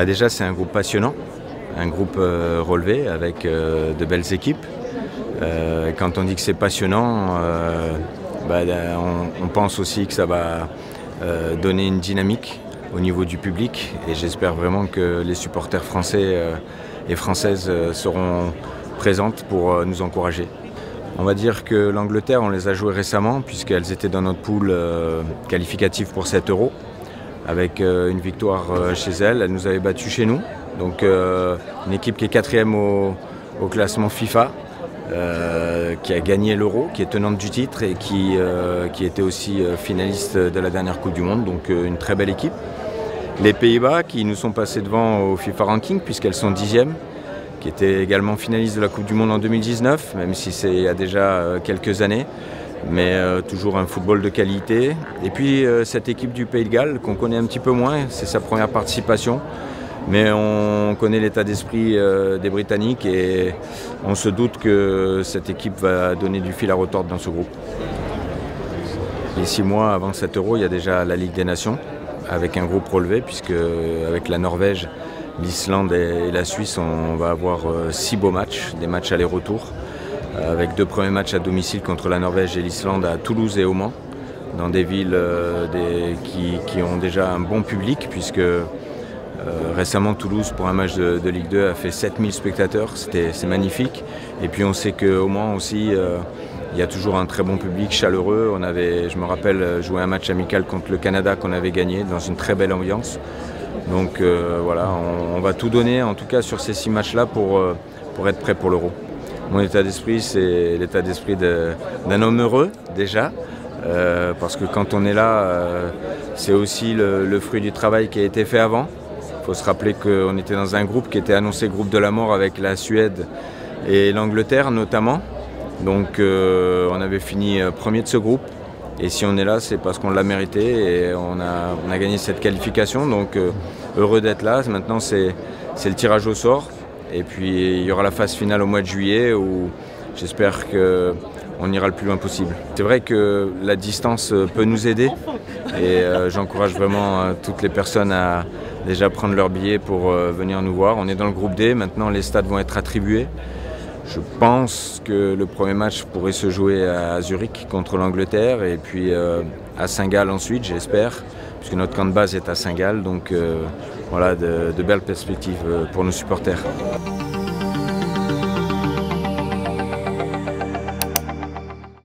Déjà, c'est un groupe passionnant, un groupe relevé avec de belles équipes. Quand on dit que c'est passionnant, on pense aussi que ça va donner une dynamique au niveau du public et j'espère vraiment que les supporters français et françaises seront présentes pour nous encourager. On va dire que l'Angleterre, on les a jouées récemment puisqu'elles étaient dans notre poule qualificative pour cet Euro. Avec une victoire chez elles, elle nous avait battus chez nous. Donc une équipe qui est 4e au classement FIFA, qui a gagné l'Euro, qui est tenante du titre et qui était aussi finaliste de la dernière Coupe du Monde. Donc une très belle équipe. Les Pays-Bas qui nous sont passés devant au FIFA Ranking puisqu'elles sont 10e, qui étaient également finalistes de la Coupe du Monde en 2019, même si c'est il y a déjà quelques années. Mais toujours un football de qualité. Et puis cette équipe du Pays de Galles qu'on connaît un petit peu moins, c'est sa première participation. Mais on connaît l'état d'esprit des Britanniques et on se doute que cette équipe va donner du fil à retordre dans ce groupe. Et 6 mois avant cet Euro, il y a déjà la Ligue des Nations avec un groupe relevé, puisque avec la Norvège, l'Islande et la Suisse, on va avoir 6 beaux matchs, des matchs aller-retour. Avec 2 premiers matchs à domicile contre la Norvège et l'Islande à Toulouse et au Mans, dans des villes qui ont déjà un bon public, puisque récemment Toulouse, pour un match de Ligue 2, a fait 7000 spectateurs, c'est magnifique. Et puis on sait qu'au Mans aussi, il y a toujours un très bon public chaleureux. On avait, je me rappelle, joué un match amical contre le Canada qu'on avait gagné dans une très belle ambiance. Donc voilà, on va tout donner, en tout cas sur ces 6 matchs-là, pour être prêt pour l'Euro. Mon état d'esprit, c'est l'état d'esprit d'un homme heureux, déjà, parce que quand on est là, c'est aussi le fruit du travail qui a été fait avant. Il faut se rappeler qu'on était dans un groupe qui était annoncé groupe de la mort avec la Suède et l'Angleterre notamment. Donc on avait fini premier de ce groupe. Et si on est là, c'est parce qu'on l'a mérité et on a gagné cette qualification. Donc heureux d'être là. Maintenant, c'est le tirage au sort. Et puis il y aura la phase finale au mois de juillet où j'espère qu'on ira le plus loin possible. C'est vrai que la distance peut nous aider et j'encourage vraiment toutes les personnes à déjà prendre leur billet pour venir nous voir. On est dans le groupe D, maintenant les stades vont être attribués. Je pense que le premier match pourrait se jouer à Zurich contre l'Angleterre et puis à Saint-Gall ensuite, j'espère, puisque notre camp de base est à Saint-Gall. Donc voilà, de belles perspectives pour nos supporters.